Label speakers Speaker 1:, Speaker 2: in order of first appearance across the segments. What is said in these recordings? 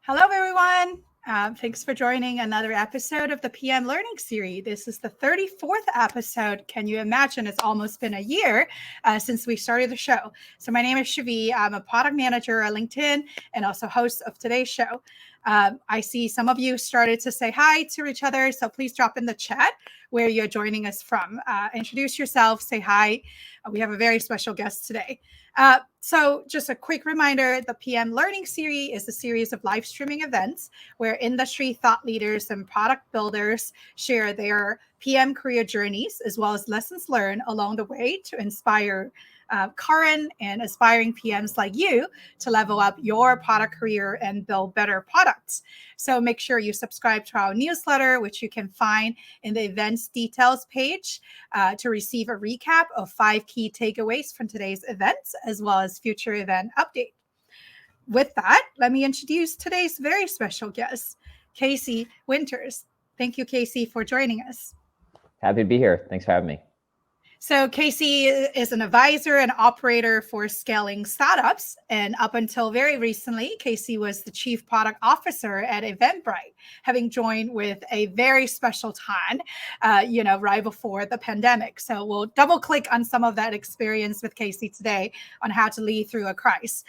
Speaker 1: Hello, everyone. Thanks for joining another episode of the PM Learning Series. This is the 34th episode. Can you imagine? It's almost been a year since we started the show. So my name is Shavi. I'm a product manager at LinkedIn and also host of today's show. I see some of you started to say hi to each other, so please drop in the chat where you're joining us from. Introduce yourself, say hi. We have a very special guest today. So just a quick reminder, the PM Learning Series is a series of live streaming events where industry thought leaders and product builders share their PM career journeys as well as lessons learned along the way to inspire current and aspiring PMs like you to level up your product career and build better products. So make sure you subscribe to our newsletter, which you can find in the events details page to receive a recap of 5 key takeaways from today's events, as well as future event update. With that, let me introduce today's very special guest, Casey Winters. Thank you, Casey, for joining us.
Speaker 2: Happy to be here. Thanks for having me.
Speaker 1: So Casey is an advisor and operator for scaling startups. And up until very recently, Casey was the chief product officer at Eventbrite, having joined with a very special time, right before the pandemic. So we'll double click on some of that experience with Casey today on how to lead through a crisis.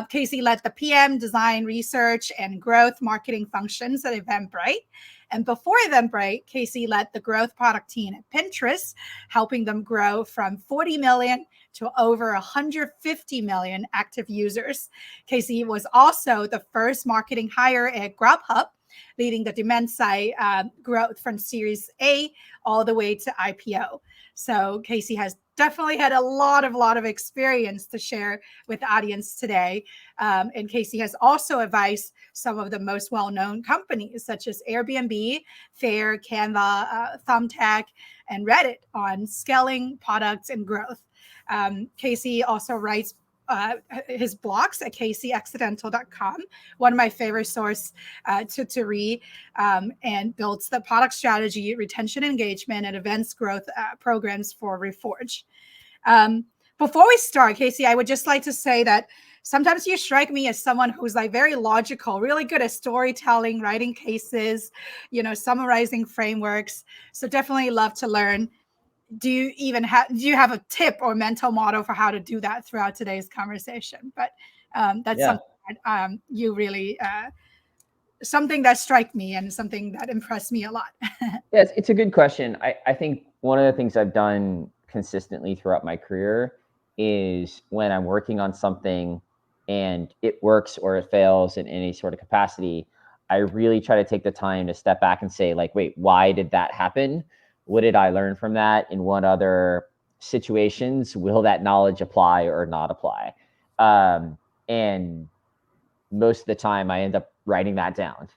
Speaker 1: Casey led the PM, design, research, and growth marketing functions at Eventbrite. And before Eventbrite, Casey led the growth product team at Pinterest, helping them grow from 40 million to over 150 million active users. Casey was also the first marketing hire at Grubhub, leading the demand side growth from Series A all the way to IPO. So Casey has definitely had a lot of experience to share with the audience today. And Casey has also advised some of the most well-known companies such as Airbnb, Faire, Canva, Thumbtack, and Reddit on scaling products and growth. Casey also writes his blogs at caseyaccidental.com, one of my favorite sources to read, and builds the product strategy, retention engagement, and events growth programs for Reforge. Before we start, Casey, I would just like to say that sometimes you strike me as someone who's like very logical, really good at storytelling, writing cases, summarizing frameworks. So definitely love to learn. Do you have a tip or mental model for how to do that throughout today's conversation? But that's something that, you really something that struck me and something that impressed me a lot.
Speaker 2: Yes, it's a good question. I think one of the things I've done consistently throughout my career is when I'm working on something and it works or it fails in any sort of capacity, I really try to take the time to step back and say, like, wait, why did that happen? What did I learn from that? In what other situations will that knowledge apply or not apply? And most of the time I end up writing that down.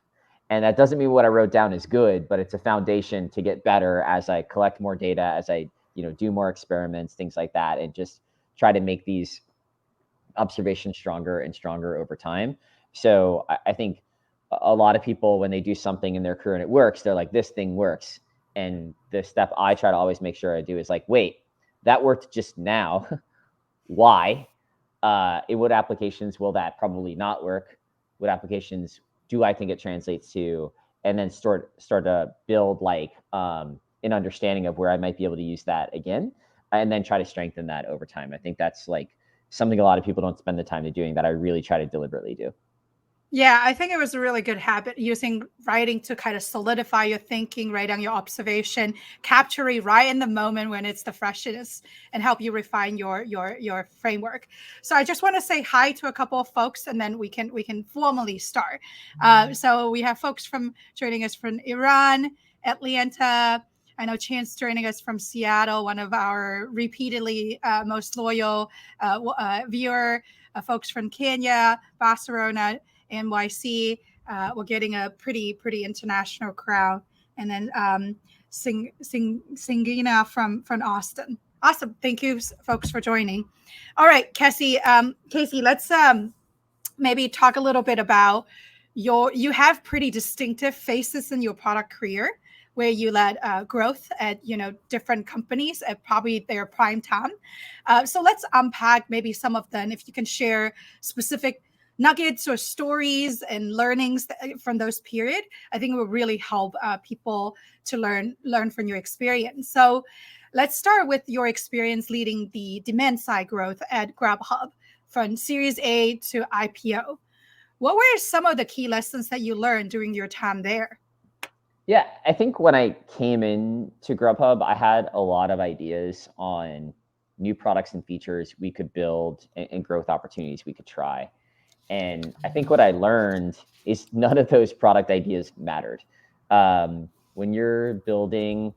Speaker 2: And that doesn't mean what I wrote down is good, but it's a foundation to get better as I collect more data, as I, do more experiments, things like that, and just try to make these observations stronger and stronger over time. So I think a lot of people, when they do something in their career and it works, they're like, this thing works. And the step I try to always make sure I do is like, wait, that worked just now. Why? In what applications will that probably not work? What applications do I think it translates to? And then start to build like an understanding of where I might be able to use that again, and then try to strengthen that over time. I think that's like something a lot of people don't spend the time to doing that I really try to deliberately do.
Speaker 1: Yeah, I think it was a really good habit using writing to kind of solidify your thinking, write down your observation, capture it right in the moment when it's the freshest, and help you refine your framework. So I just want to say hi to a couple of folks, and then we can formally start. So we have folks joining us from Iran, Atlanta. I know Chance joining us from Seattle, one of our repeatedly most loyal viewer. Folks from Kenya, Barcelona, NYC. We're getting a pretty international crowd, and then Singina from Austin. Awesome, thank you, folks, for joining. All right, Casey, let's maybe talk a little bit about you have pretty distinctive faces in your product career, where you led growth at different companies at probably their prime time. So let's unpack maybe some of them. If you can share specific nuggets or stories and learnings from those period, I think it will really help people to learn from your experience. So let's start with your experience leading the demand side growth at Grubhub from Series A to IPO. What were some of the key lessons that you learned during your time there?
Speaker 2: Yeah, I think when I came in to Grubhub, I had a lot of ideas on new products and features we could build and growth opportunities we could try. And I think what I learned is none of those product ideas mattered. When you're building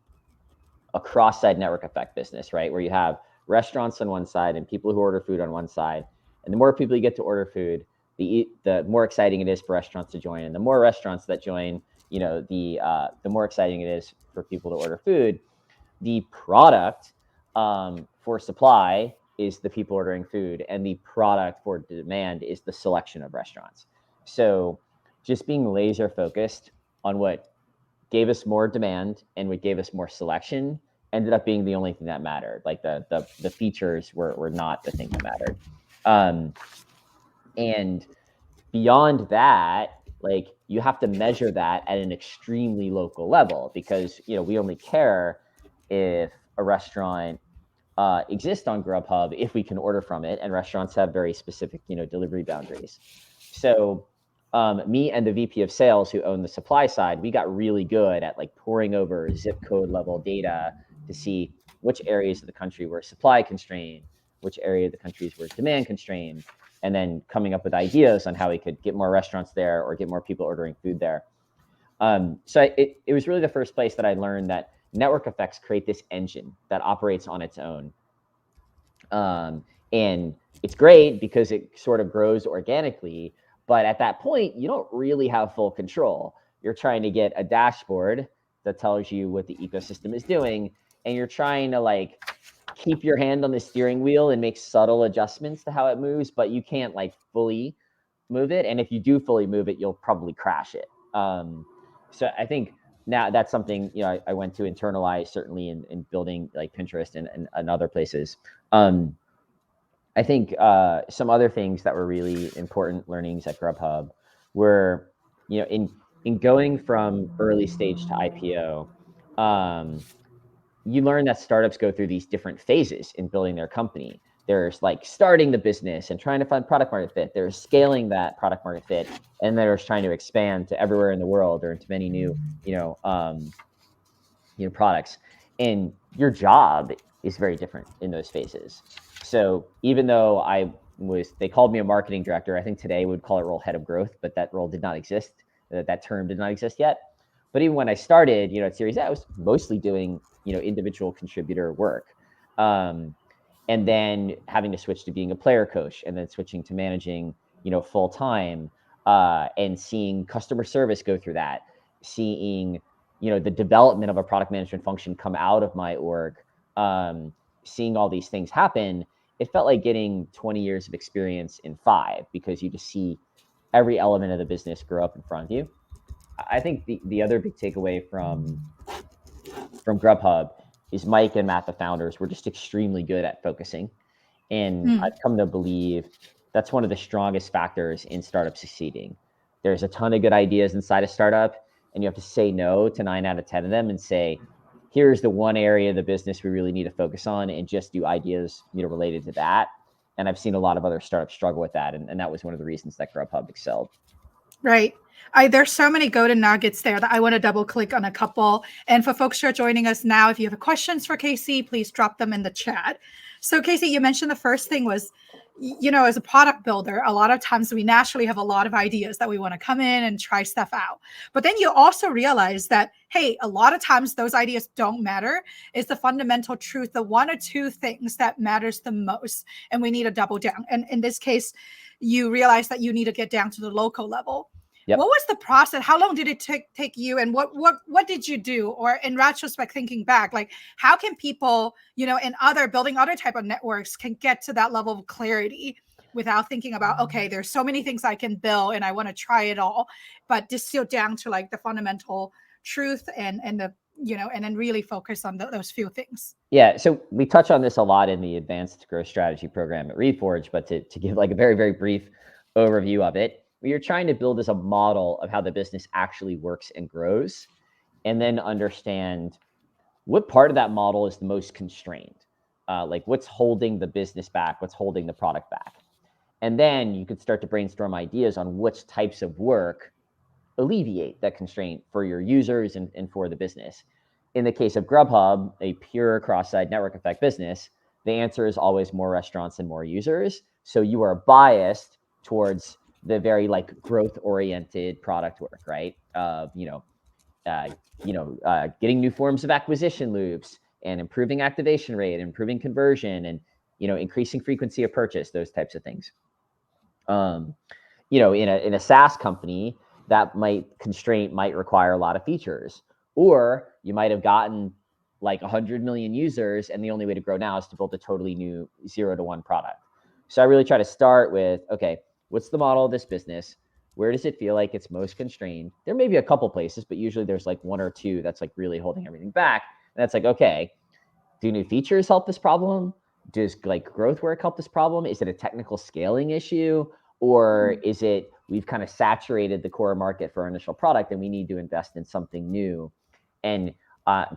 Speaker 2: a cross-site network effect business, right, where you have restaurants on one side and people who order food on one side, and the more people you get to order food, the more exciting it is for restaurants to join, and the more restaurants that join, the more exciting it is for people to order food. The product for supply is the people ordering food, and the product for demand is the selection of restaurants. So just being laser focused on what gave us more demand and what gave us more selection ended up being the only thing that mattered. Like the features were not the thing that mattered. And beyond that, like you have to measure that at an extremely local level, because we only care if a restaurant exists on Grubhub if we can order from it, and restaurants have very specific delivery boundaries. So me and the VP of sales who owned the supply side, we got really good at like poring over zip code level data to see which areas of the country were supply constrained, which area of the countries were demand constrained, and then coming up with ideas on how we could get more restaurants there or get more people ordering food there. So it was really the first place that I learned that network effects create this engine that operates on its own. And it's great because it sort of grows organically, but at that point, you don't really have full control. You're trying to get a dashboard that tells you what the ecosystem is doing, and you're trying to like keep your hand on the steering wheel and make subtle adjustments to how it moves, but you can't like fully move it. And if you do fully move it, you'll probably crash it. So I think now that's something I went to internalize, certainly in building like Pinterest and other places. I think some other things that were really important learnings at Grubhub were, in going from early stage to IPO, you learn that startups go through these different phases in building their company. There's like starting the business and trying to find product market fit. There's scaling that product market fit, and there's trying to expand to everywhere in the world or into many new, products. And your job is very different in those phases. So even though they called me a marketing director, I think today we would call it role head of growth, but that role did not exist. That term did not exist yet. But even when I started, at Series A, I was mostly doing, individual contributor work. And then having to switch to being a player coach, and then switching to managing, full time, and seeing customer service go through that, seeing, the development of a product management function come out of my org, seeing all these things happen. It felt like getting 20 years of experience in 5, because you just see every element of the business grow up in front of you. I think the other big takeaway from Grubhub is Mike and Matt, the founders, were just extremely good at focusing. And I've come to believe that's one of the strongest factors in startup succeeding. There's a ton of good ideas inside a startup, and you have to say no to 9 out of 10 of them and say, here's the one area of the business we really need to focus on, and just do ideas related to that. And I've seen a lot of other startups struggle with that. And that was one of the reasons that Grubhub excelled.
Speaker 1: Right. There's so many golden nuggets there that I want to double click on a couple. And for folks who are joining us now, if you have questions for Casey, please drop them in the chat. So Casey, you mentioned the first thing was, as a product builder, a lot of times we naturally have a lot of ideas that we want to come in and try stuff out. But then you also realize that, hey, a lot of times those ideas don't matter. It's the fundamental truth, the 1 or 2 things that matters the most. And we need to double down. And in this case, you realize that you need to get down to the local level. Yep. What was the process? How long did it take you? And what did you do? Or in retrospect, thinking back, like how can people, in building other type of networks can get to that level of clarity without thinking about, okay, there's so many things I can build and I want to try it all, but distill down to like the fundamental truth and the, and then really focus on those few things.
Speaker 2: Yeah. So we touch on this a lot in the advanced growth strategy program at Reforge, but to give like a very, very brief overview of it. What you're trying to build is a model of how the business actually works and grows, and then understand what part of that model is the most constrained. Like what's holding the business back, what's holding the product back. And then you could start to brainstorm ideas on which types of work alleviate that constraint for your users and for the business. In the case of Grubhub, a pure cross-site network effect business, the answer is always more restaurants and more users. So you are biased towards the very like growth-oriented product work, right? Getting new forms of acquisition loops and improving activation rate, improving conversion, and increasing frequency of purchase, those types of things. In a SaaS company, that constraint might require a lot of features, or you might have gotten like 100 million users, and the only way to grow now is to build a totally new 0 to 1 product. So I really try to start with, okay, what's the model of this business? Where does it feel like it's most constrained? There may be a couple places, but usually there's like 1 or 2 that's like really holding everything back. And that's like, okay, do new features help this problem? Does like growth work help this problem? Is it a technical scaling issue? Or is it we've kind of saturated the core market for our initial product and we need to invest in something new? And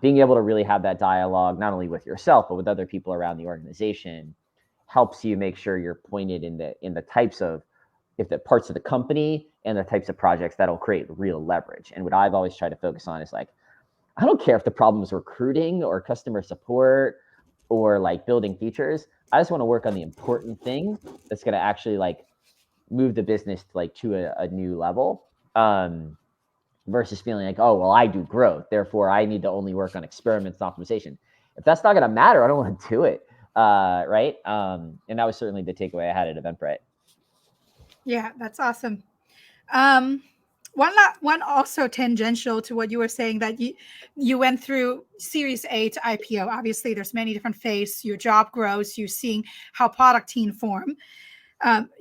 Speaker 2: being able to really have that dialogue, not only with yourself, but with other people around the organization, helps you make sure you're pointed in the types of, if the parts of the company and the types of projects that'll create real leverage. And what I've always tried to focus on is like, I don't care if the problem is recruiting or customer support or like building features. I just want to work on the important thing that's going to actually like move the business to a new level, versus feeling like, oh, well, I do growth, therefore I need to only work on experiments and optimization. If that's not going to matter, I don't want to do it. Right. And that was certainly the takeaway I had at Eventbrite.
Speaker 1: Yeah, that's awesome. One also tangential to what you were saying, that you went through Series A to IPO. Obviously, there's many different phases. Your job grows. You're seeing how product team form.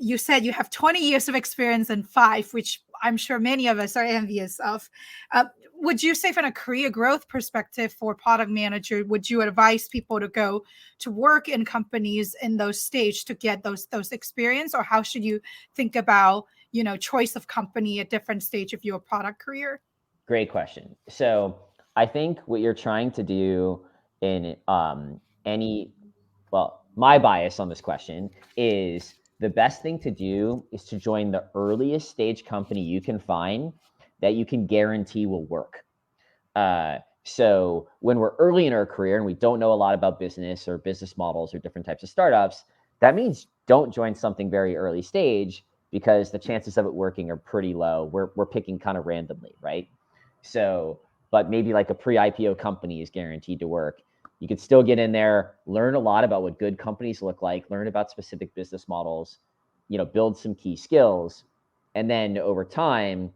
Speaker 1: You said you have 20 years of experience in 5, which I'm sure many of us are envious of. Would you say, from a career growth perspective for product manager, would you advise people to go to work in companies in those stages to get those experience, or how should you think about choice of company at different stage of your product career?
Speaker 2: Great question. So I think what you're trying to do in my bias on this question is the best thing to do is to join the earliest stage company you can find that you can guarantee will work. So when we're early in our career and we don't know a lot about business or business models or different types of startups, that means don't join something very early stage, because the chances of it working are pretty low. We're picking kind of randomly, right? So, but maybe like a pre-IPO company is guaranteed to work. You could still get in there, learn a lot about what good companies look like, learn about specific business models, build some key skills, and then over time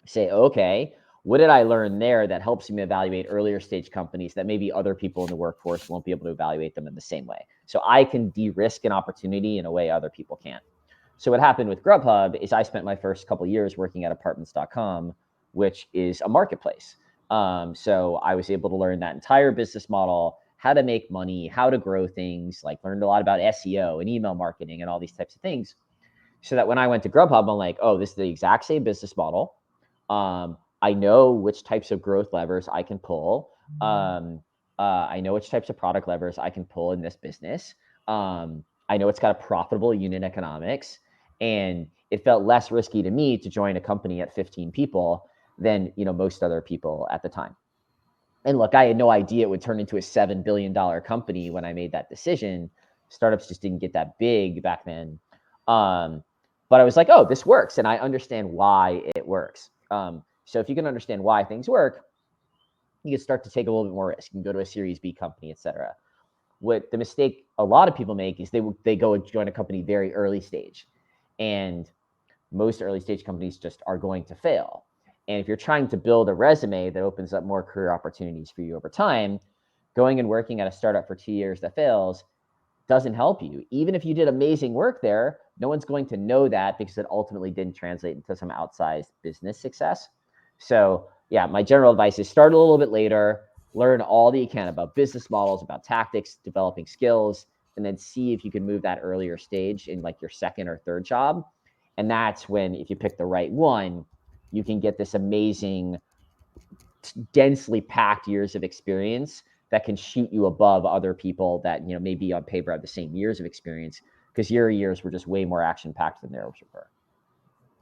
Speaker 2: say, okay, what did I learn there that helps me evaluate earlier stage companies that maybe other people in the workforce won't be able to evaluate them in the same way? So I can de-risk an opportunity in a way other people can't. So what happened with Grubhub is I spent my first couple of years working at apartments.com, which is a marketplace. So I was able to learn that entire business model, how to make money, how to grow things, like learned a lot about SEO and email marketing and all these types of things. So that when I went to Grubhub, I'm like, oh, this is the exact same business model. I know which types of growth levers I can pull. I know which types of product levers I can pull in this business. I know it's got a profitable unit economics, and it felt less risky to me to join a company at 15 people than most other people at the time. And look, I had no idea it would turn into a $7 billion company when I made that decision. Startups just didn't get that big back then. But I was like, oh, this works, and I understand why it works. So if you can understand why things work, you can start to take a little bit more risk. You can go to a Series B company, et cetera. What the mistake a lot of people make is they go and join a company very early stage, and most early stage companies just are going to fail. And if you're trying to build a resume that opens up more career opportunities for you over time, going and working at a startup for 2 years that fails doesn't help you. Even if you did amazing work there, no one's going to know that because it ultimately didn't translate into some outsized business success. So yeah, my general advice is start a little bit later, learn all that you can about business models, about tactics, developing skills, and then see if you can move that earlier stage in like your second or third job. And that's when, if you pick the right one, you can get this amazing, densely packed years of experience that can shoot you above other people that, maybe on paper have the same years of experience, because your years were just way more action packed than theirs were.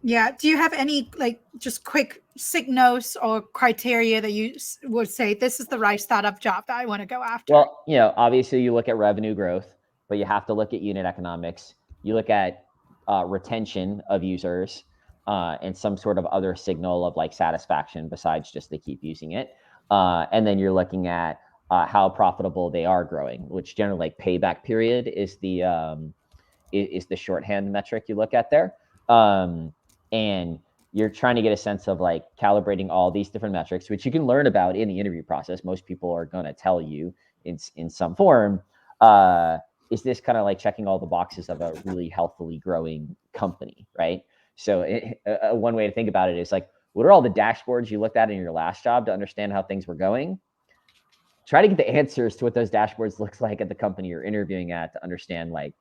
Speaker 1: Yeah. Do you have any just quick signals or criteria that you would say this is the right startup job that I want to go after?
Speaker 2: Well, obviously you look at revenue growth, but you have to look at unit economics. You look at retention of users, and some sort of other signal of like satisfaction besides just they keep using it. And then you're looking at how profitable they are growing, which generally, like, payback period is the shorthand metric you look at there. And you're trying to get a sense of like calibrating all these different metrics, which you can learn about in the interview process. Most people are going to tell you in some form. Is this kind of like checking all the boxes of a really healthily growing company, right? So one way to think about it is like, what are all the dashboards you looked at in your last job to understand how things were going? Try to get the answers to what those dashboards looks like at the company you're interviewing at to understand, like,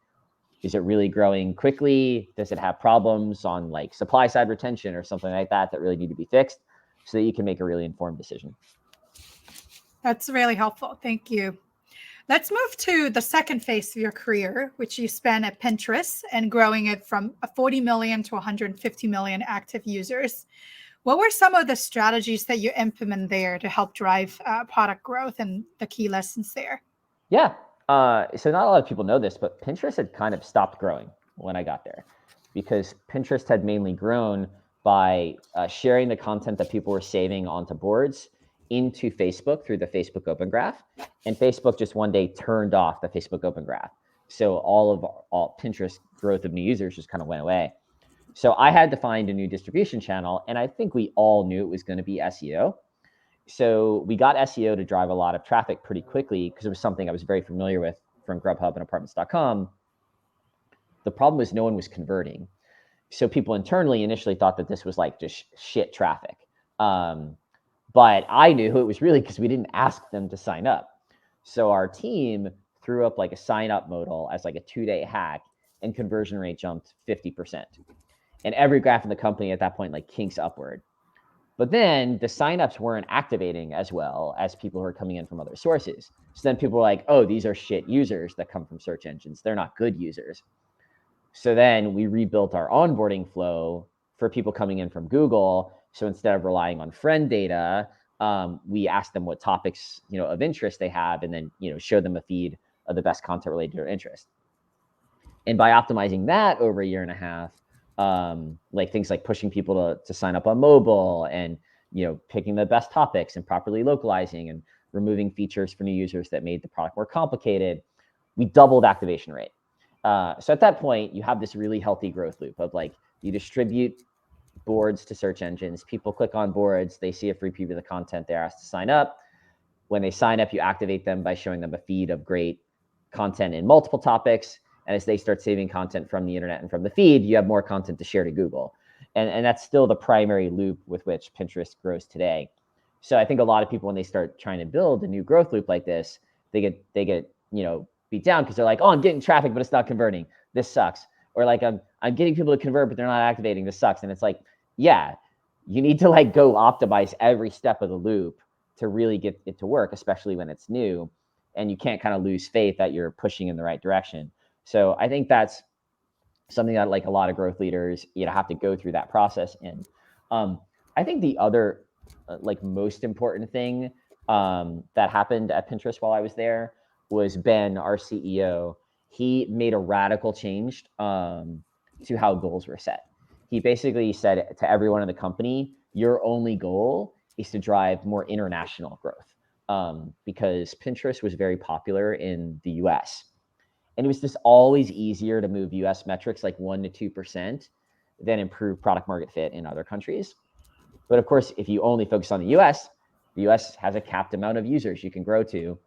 Speaker 2: is it really growing quickly? Does it have problems on like supply side retention or something like that really need to be fixed, so that you can make a really informed decision?
Speaker 1: That's really helpful. Thank you. Let's move to the second phase of your career, which you spent at Pinterest and growing it from 40 million to 150 million active users. What were some of the strategies that you implement there to help drive product growth and the key lessons there?
Speaker 2: Yeah. So not a lot of people know this, but Pinterest had kind of stopped growing when I got there, because Pinterest had mainly grown by sharing the content that people were saving onto boards into Facebook through the Facebook Open Graph. And Facebook just one day turned off the Facebook Open Graph. So all Pinterest growth of new users just kind of went away. So I had to find a new distribution channel, and I think we all knew it was going to be SEO. So we got SEO to drive a lot of traffic pretty quickly, because it was something I was very familiar with from Grubhub and apartments.com. The problem was no one was converting. So people internally initially thought that this was like just shit traffic. But I knew it was really because we didn't ask them to sign up. So our team threw up like a sign up modal as like a 2-day hack, and conversion rate jumped 50%. And every graph in the company at that point like kinks upward. But then the signups weren't activating as well as people who are coming in from other sources. So then people were like, oh, these are shit users that come from search engines. They're not good users. So then we rebuilt our onboarding flow for people coming in from Google. So instead of relying on friend data, we asked them what topics of interest they have, and then show them a feed of the best content related to their interest. And by optimizing that over a year and a half, like things like pushing people to sign up on mobile, and picking the best topics and properly localizing and removing features for new users that made the product more complicated, we doubled activation rate. So at that point, you have this really healthy growth loop of like, you distribute boards to search engines, people click on boards, they see a free preview of the content, they're asked to sign up. When they sign up, you activate them by showing them a feed of great content in multiple topics. And as they start saving content from the internet and from the feed, you have more content to share to Google. And that's still the primary loop with which Pinterest grows today. So I think a lot of people, when they start trying to build a new growth loop like this, they get beat down, because they're like, oh, I'm getting traffic, but it's not converting. This sucks. Or like, I'm getting people to convert, but they're not activating. This sucks. And it's like, yeah, you need to like go optimize every step of the loop to really get it to work, especially when it's new. And you can't kind of lose faith that you're pushing in the right direction. So I think that's something that like a lot of growth leaders, have to go through that process. And I think the other like most important thing that happened at Pinterest while I was there was Ben, our CEO. He made a radical change to how goals were set. He basically said to everyone in the company, your only goal is to drive more international growth, because Pinterest was very popular in the US. And it was just always easier to move US metrics like 1% to 2% than improve product market fit in other countries. But of course, if you only focus on the US has a capped amount of users you can grow to.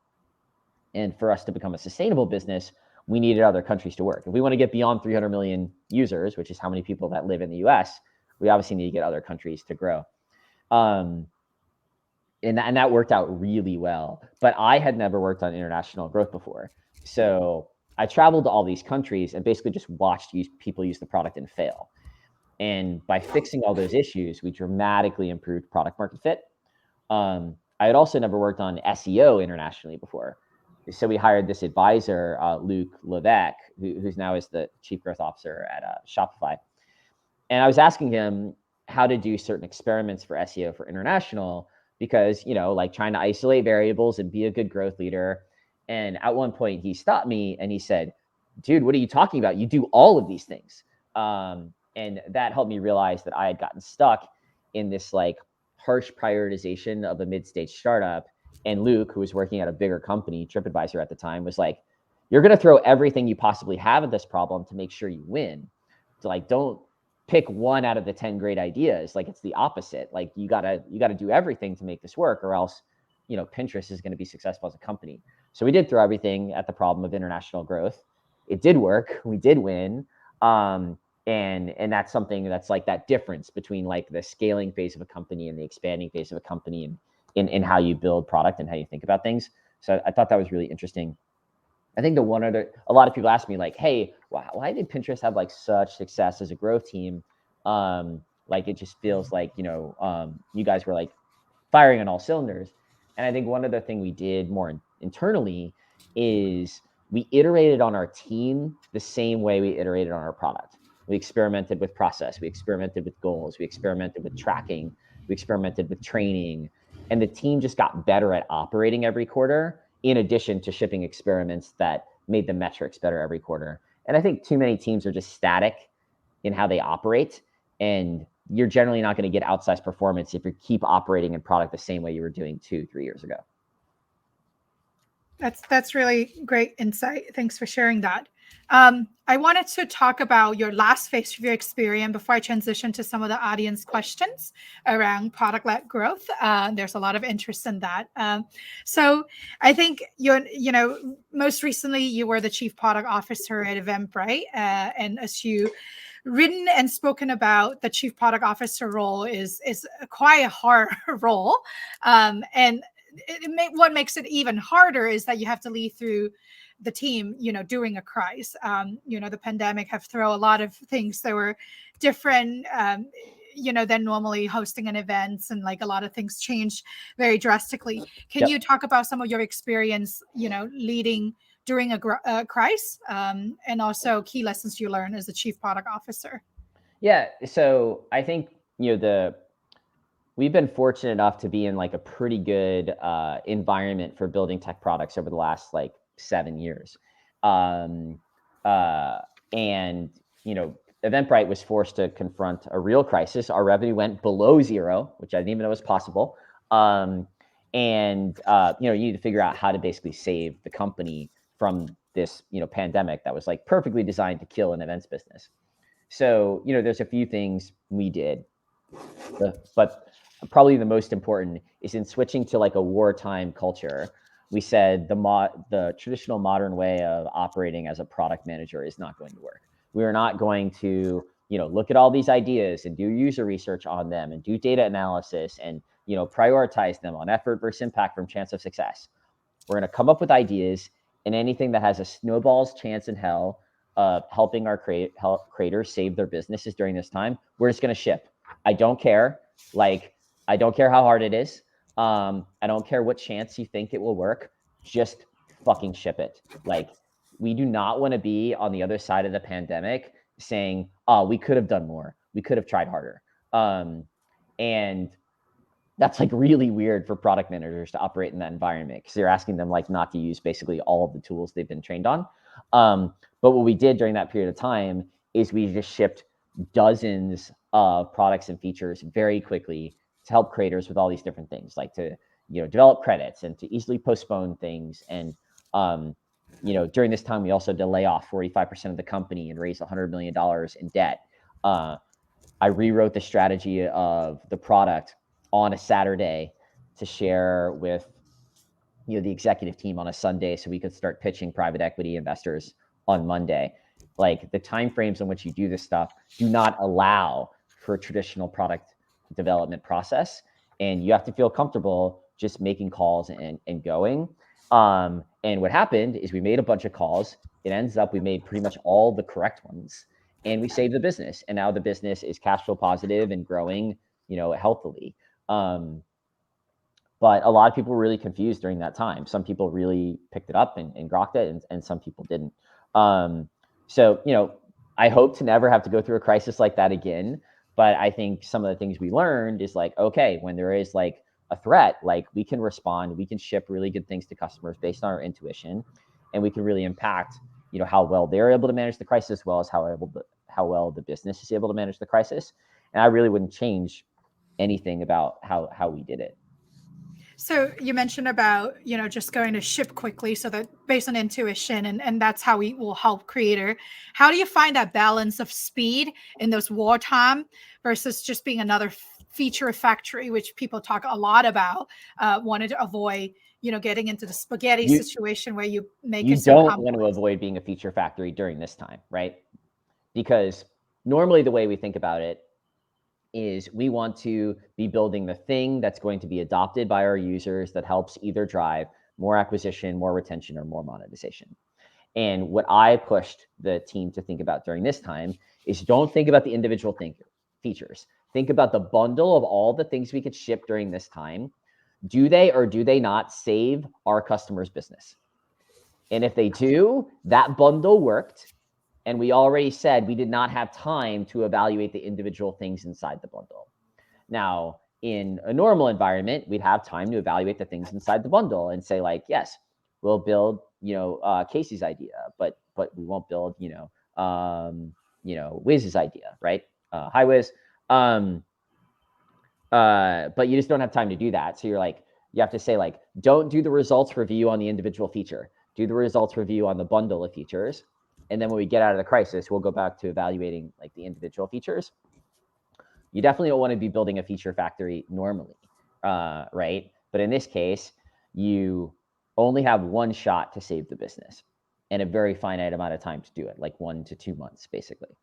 Speaker 2: And for us to become a sustainable business, we needed other countries to work. If we want to get beyond 300 million users, which is how many people that live in the US, we obviously need to get other countries to grow. And that worked out really well. But I had never worked on international growth before. So I traveled to all these countries and basically just watched people use the product and fail. And by fixing all those issues, we dramatically improved product market fit. I had also never worked on SEO internationally before. So we hired this advisor, Luke Levesque, who's now is the chief growth officer at Shopify. And I was asking him how to do certain experiments for SEO for international, because, like trying to isolate variables and be a good growth leader. And at one point he stopped me and he said, dude, what are you talking about? You do all of these things. And that helped me realize that I had gotten stuck in this like harsh prioritization of a mid-stage startup. And Luke, who was working at a bigger company, TripAdvisor at the time, was like, you're going to throw everything you possibly have at this problem to make sure you win. So like, don't pick one out of the 10 great ideas. Like, it's the opposite. Like, you gotta do everything to make this work, or else, Pinterest is going to be successful as a company. So we did throw everything at the problem of international growth. It did work. We did win. And that's something that's like that difference between like the scaling phase of a company and the expanding phase of a company, and in how you build product and how you think about things. So I thought that was really interesting. I think a lot of people ask me like, hey, why did Pinterest have like such success as a growth team? Like, it just feels like, you guys were like firing on all cylinders. And I think one other thing we did more internally is we iterated on our team the same way we iterated on our product. We experimented with process. We experimented with goals. We experimented with tracking. We experimented with training. And the team just got better at operating every quarter, in addition to shipping experiments that made the metrics better every quarter. And I think too many teams are just static in how they operate. And you're generally not going to get outsized performance if you keep operating in product the same way you were doing 2-3 years ago.
Speaker 1: That's really great insight. Thanks for sharing that. I wanted to talk about your last phase of your experience before I transition to some of the audience questions around product-led growth. There's a lot of interest in that. So I think most recently you were the chief product officer at Eventbrite, and as you written and spoken about, the chief product officer role is quite a hard role, and what makes it even harder is that you have to lead through the team, during a crisis. The pandemic have thrown a lot of things that were different, than normally hosting an event, and like a lot of things changed very drastically. Can you talk about some of your experience, leading during a crisis, and also key lessons you learned as a chief product officer?
Speaker 2: Yeah. So I think, we've been fortunate enough to be in like a pretty good environment for building tech products over the last like 7 years. And, Eventbrite was forced to confront a real crisis. Our revenue went below zero, which I didn't even know was possible. You need to figure out how to basically save the company from this, pandemic that was like perfectly designed to kill an events business. So, there's a few things we did, but probably the most important is in switching to like a wartime culture. We said the traditional modern way of operating as a product manager is not going to work. We are not going to, look at all these ideas and do user research on them and do data analysis and, prioritize them on effort versus impact from chance of success. We're going to come up with ideas, and anything that has a snowball's chance in hell of helping our creators save their businesses during this time, we're just going to ship. I don't care. I don't care how hard it is. I don't care what chance you think it will work. Just fucking ship it. Like, we do not want to be on the other side of the pandemic saying, oh, we could have done more. We could have tried harder. And that's like really weird for product managers to operate in that environment, because you're asking them like not to use basically all of the tools they've been trained on. But what we did during that period of time is we just shipped dozens of products and features very quickly to help creators with all these different things, like to, develop credits and to easily postpone things. And, during this time, we also had to lay off 45% of the company and raise $100 million in debt. I rewrote the strategy of the product on a Saturday to share with, the executive team on a Sunday, so we could start pitching private equity investors on Monday. Like, the timeframes in which you do this stuff do not allow for a traditional product development process, and you have to feel comfortable just making calls and going. And what happened is we made a bunch of calls. It ends up we made pretty much all the correct ones, and we saved the business. And now the business is cash flow positive and growing, healthily. But a lot of people were really confused during that time. Some people really picked it up and grokked it, and some people didn't. So, I hope to never have to go through a crisis like that again. But I think some of the things we learned is like, okay, when there is like a threat, like we can respond, we can ship really good things to customers based on our intuition, and we can really impact, how well they're able to manage the crisis, as well as how well the business is able to manage the crisis. And I really wouldn't change anything about how we did it.
Speaker 1: So you mentioned about, just going to ship quickly so that based on intuition, and that's how we will help creator. How do you find that balance of speed in those wartime versus just being another feature factory, which people talk a lot about, wanted to avoid, getting into the spaghetti situation where you make it so
Speaker 2: don't
Speaker 1: complex.
Speaker 2: want to avoid being a feature factory during this time, right? Because normally the way we think about it is we want to be building the thing that's going to be adopted by our users that helps either drive more acquisition, more retention, or more monetization. And what I pushed the team to think about during this time is don't think about the individual features. Think about the bundle of all the things we could ship during this time. Do they or do they not save our customers' business? And if they do, that bundle worked. And we already said we did not have time to evaluate the individual things inside the bundle. Now, in a normal environment, we'd have time to evaluate the things inside the bundle and say, like, yes, we'll build, Casey's idea, but we won't build, Wiz's idea, right? Hi, Wiz. But you just don't have time to do that. So you have to say, like, don't do the results review on the individual feature. Do the results review on the bundle of features. And then when we get out of the crisis, we'll go back to evaluating like the individual features. You definitely don't want to be building a feature factory normally, right? But in this case, you only have one shot to save the business and a very finite amount of time to do it, like 1 to 2 months, basically.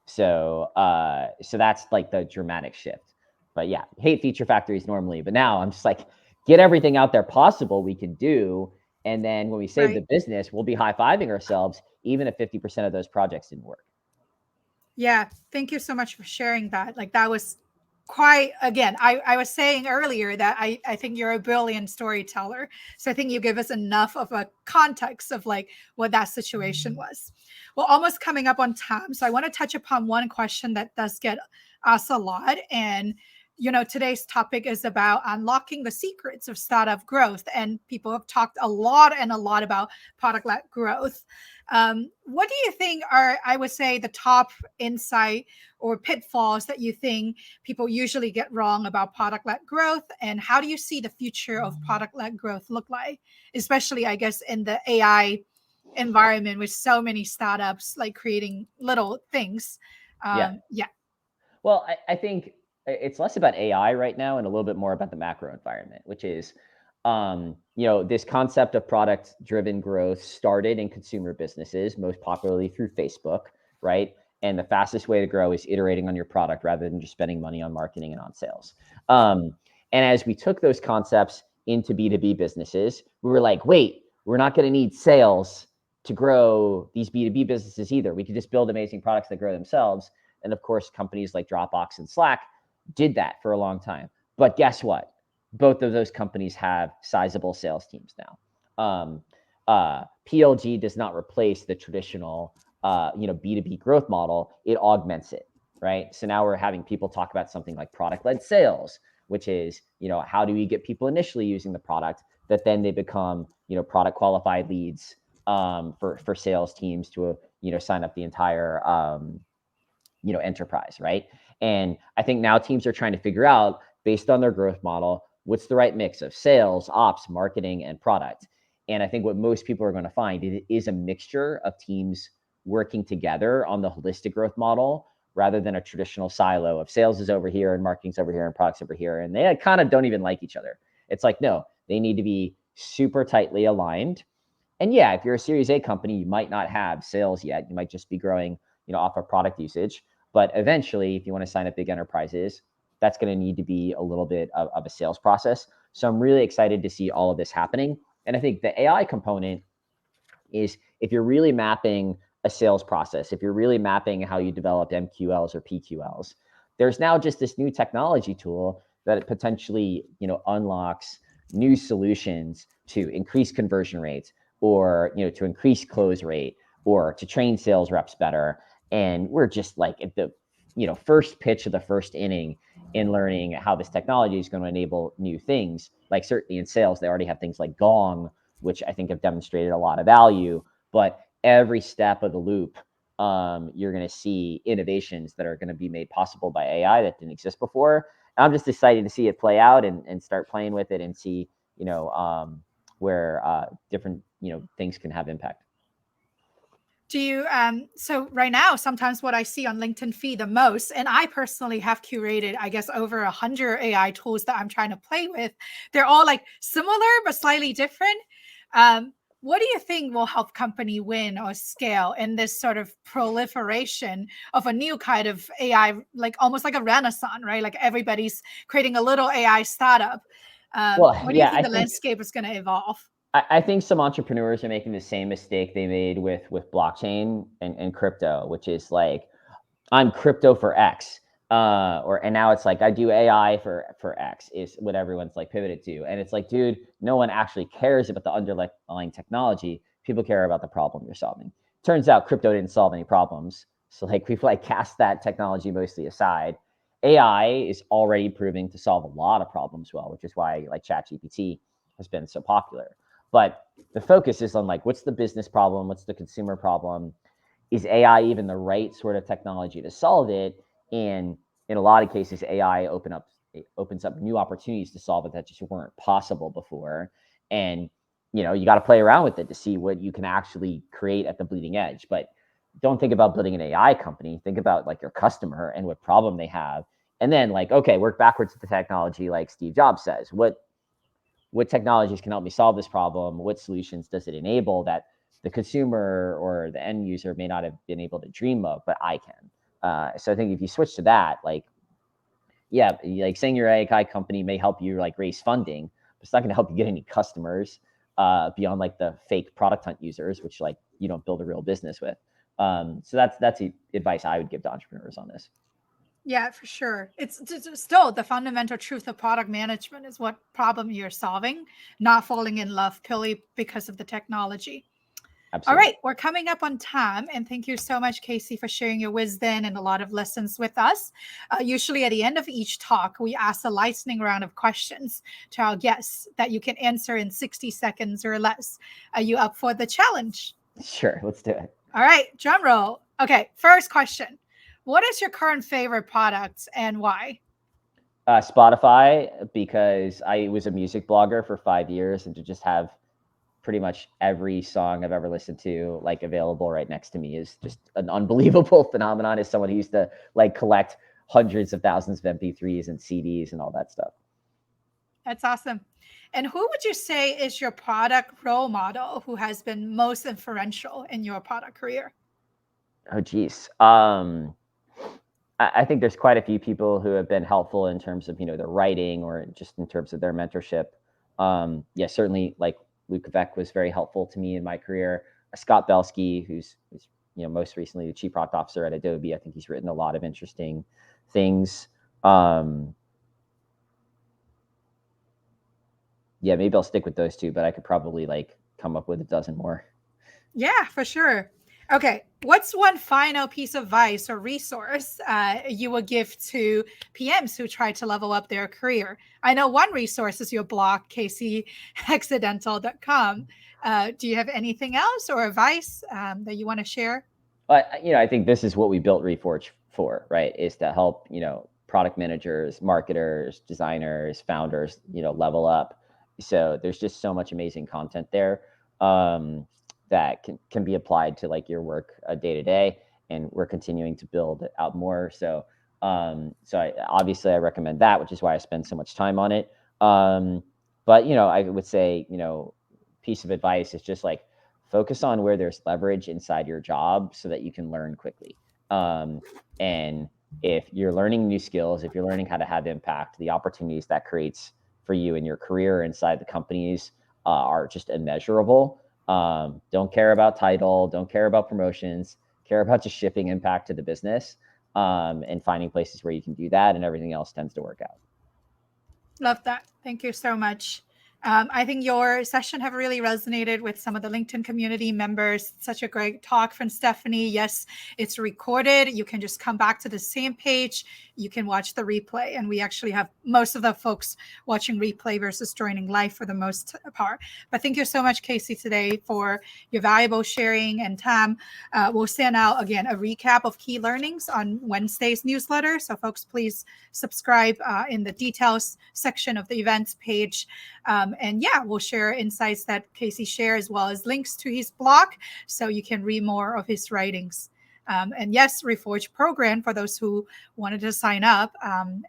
Speaker 2: So that's like the dramatic shift. But yeah, hate feature factories normally. But now I'm just like, get everything out there possible we can do. And then when we save the business, we'll be high-fiving ourselves, even if 50% of those projects didn't work.
Speaker 1: Yeah. Thank you so much for sharing that. Like that was quite, again, I was saying earlier that I think you're a brilliant storyteller. So I think you give us enough of a context of like what that situation was. Well, almost coming up on time. So I want to touch upon one question that does get asked a lot. And today's topic is about unlocking the secrets of startup growth. And people have talked a lot about product-led growth. What do you think are, I would say, the top insight or pitfalls that you think people usually get wrong about product-led growth? And how do you see the future of product-led growth look like, especially, I guess, in the AI environment with so many startups like creating little things? Yeah.
Speaker 2: Well, I think it's less about AI right now and a little bit more about the macro environment, which is, this concept of product-driven growth started in consumer businesses, most popularly through Facebook, right? And the fastest way to grow is iterating on your product rather than just spending money on marketing and on sales. And as we took those concepts into B2B businesses, we were like, wait, we're not going to need sales to grow these B2B businesses either. We could just build amazing products that grow themselves. And of course, companies like Dropbox and Slack did that for a long time. But guess what? Both of those companies have sizable sales teams now. PLG does not replace the traditional, B2B growth model. It augments it, right? So now we're having people talk about something like product-led sales, which is, how do we get people initially using the product that then they become, product qualified leads for sales teams to, sign up the entire, enterprise, right? And I think now teams are trying to figure out, based on their growth model, what's the right mix of sales, ops, marketing, and product. And I think what most people are going to find is a mixture of teams working together on the holistic growth model rather than a traditional silo of sales is over here and marketing's over here and products over here. And they kind of don't even like each other. It's like, no, they need to be super tightly aligned. And yeah, if you're a Series A company, you might not have sales yet. You might just be growing, off of product usage. But eventually, if you want to sign up big enterprises, that's going to need to be a little bit of a sales process. So I'm really excited to see all of this happening. And I think the AI component is, if you're really mapping a sales process, if you're really mapping how you develop MQLs or PQLs, there's now just this new technology tool that it potentially, unlocks new solutions to increase conversion rates, or, to increase close rate, or to train sales reps better. And we're just like at the, first pitch of the first inning in learning how this technology is going to enable new things. Like certainly in sales, they already have things like Gong, which I think have demonstrated a lot of value, but every step of the loop, you're going to see innovations that are going to be made possible by AI that didn't exist before. And I'm just excited to see it play out and start playing with it and see, where different, things can have impact.
Speaker 1: Do you so right now, sometimes what I see on LinkedIn feed the most, and I personally have curated, I guess, over 100 AI tools that I'm trying to play with. They're all like similar but slightly different. What do you think will help company win or scale in this sort of proliferation of a new kind of AI, like almost like a renaissance, right? Like everybody's creating a little AI startup.
Speaker 2: Well,
Speaker 1: What do you
Speaker 2: yeah,
Speaker 1: think the landscape is going to evolve?
Speaker 2: I think some entrepreneurs are making the same mistake they made with blockchain and crypto, which is like, I'm crypto for X. And now it's like I do AI for X is what everyone's like pivoted to. And it's like, dude, no one actually cares about the underlying technology. People care about the problem you're solving. Turns out crypto didn't solve any problems. So like we've like cast that technology mostly aside. AI is already proving to solve a lot of problems well, which is why like ChatGPT has been so popular. But the focus is on like, what's the business problem? What's the consumer problem? Is AI even the right sort of technology to solve it? And in a lot of cases, AI opens up new opportunities to solve it that just weren't possible before. And you got to play around with it to see what you can actually create at the bleeding edge. But don't think about building an AI company. Think about like your customer and what problem they have, and then like, okay, work backwards to the technology, like Steve Jobs says. What technologies can help me solve this problem? What solutions does it enable that the consumer or the end user may not have been able to dream of, but I can. So I think if you switch to that, like, yeah, like saying your AI company may help you like raise funding, but it's not going to help you get any customers beyond like the fake product hunt users, which like you don't build a real business with. So that's the advice I would give to entrepreneurs on this.
Speaker 1: Yeah, for sure. It's still the fundamental truth of product management is what problem you're solving, not falling in love purely because of the technology. All
Speaker 2: Absolutely.
Speaker 1: right, we're coming up on time, and thank you so much, Casey, for sharing your wisdom and a lot of lessons with us. Usually, at the end of each talk, we ask a lightning round of questions to our guests that you can answer in 60 seconds or less. Are you up for the challenge?
Speaker 2: Sure, let's do it.
Speaker 1: All right, drum roll. Okay, first question. What is your current favorite product and why?
Speaker 2: Spotify, because I was a music blogger for 5 years, and to just have pretty much every song I've ever listened to like available right next to me is just an unbelievable phenomenon. As someone who used to like collect hundreds of thousands of MP3s and CDs and all that stuff.
Speaker 1: That's awesome. And who would you say is your product role model who has been most influential in your product career?
Speaker 2: Oh, geez. I think there's quite a few people who have been helpful in terms of their writing or just in terms of their mentorship. Yeah, certainly like Luke Vec was very helpful to me in my career. Scott Belsky, who's most recently the chief product officer at Adobe. I think he's written a lot of interesting things. Yeah, maybe I'll stick with those two, but I could probably like come up with a dozen more.
Speaker 1: Yeah, for sure. Okay, what's one final piece of advice or resource you would give to PMs who try to level up their career? I know one resource is your blog, caseyaccidental.com. Do you have anything else or advice that you want to share?
Speaker 2: But I think this is what we built Reforge for, right? Is to help product managers, marketers, designers, founders level up. So there's just so much amazing content there. That can be applied to like your work day to day, and we're continuing to build out more. So obviously I recommend that, which is why I spend so much time on it. But I would say piece of advice is just like focus on where there's leverage inside your job so that you can learn quickly. And if you're learning new skills, if you're learning how to have impact, the opportunities that creates for you in your career inside the companies are just immeasurable. Don't care about title, don't care about promotions, care about just shipping impact to the business, and finding places where you can do that, and everything else tends to work out.
Speaker 1: Love that. Thank you so much. I think your session have really resonated with some of the LinkedIn community members. Such a great talk from Stephanie. Yes, it's recorded. You can just come back to the same page. You can watch the replay. And we actually have most of the folks watching replay versus joining live for the most part. But thank you so much, Casey, today for your valuable sharing. And Tam, we'll send out, again, a recap of key learnings on Wednesday's newsletter. So folks, please subscribe in the details section of the events page. And yeah, we'll share insights that Casey shares, as well as links to his blog, so you can read more of his writings. And yes, Reforge program for those who wanted to sign up.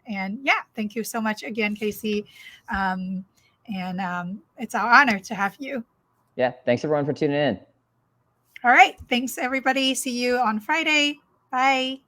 Speaker 1: And yeah, thank you so much again, Casey. It's our honor to have you.
Speaker 2: Yeah, thanks everyone for tuning in.
Speaker 1: All right, thanks everybody. See you on Friday. Bye.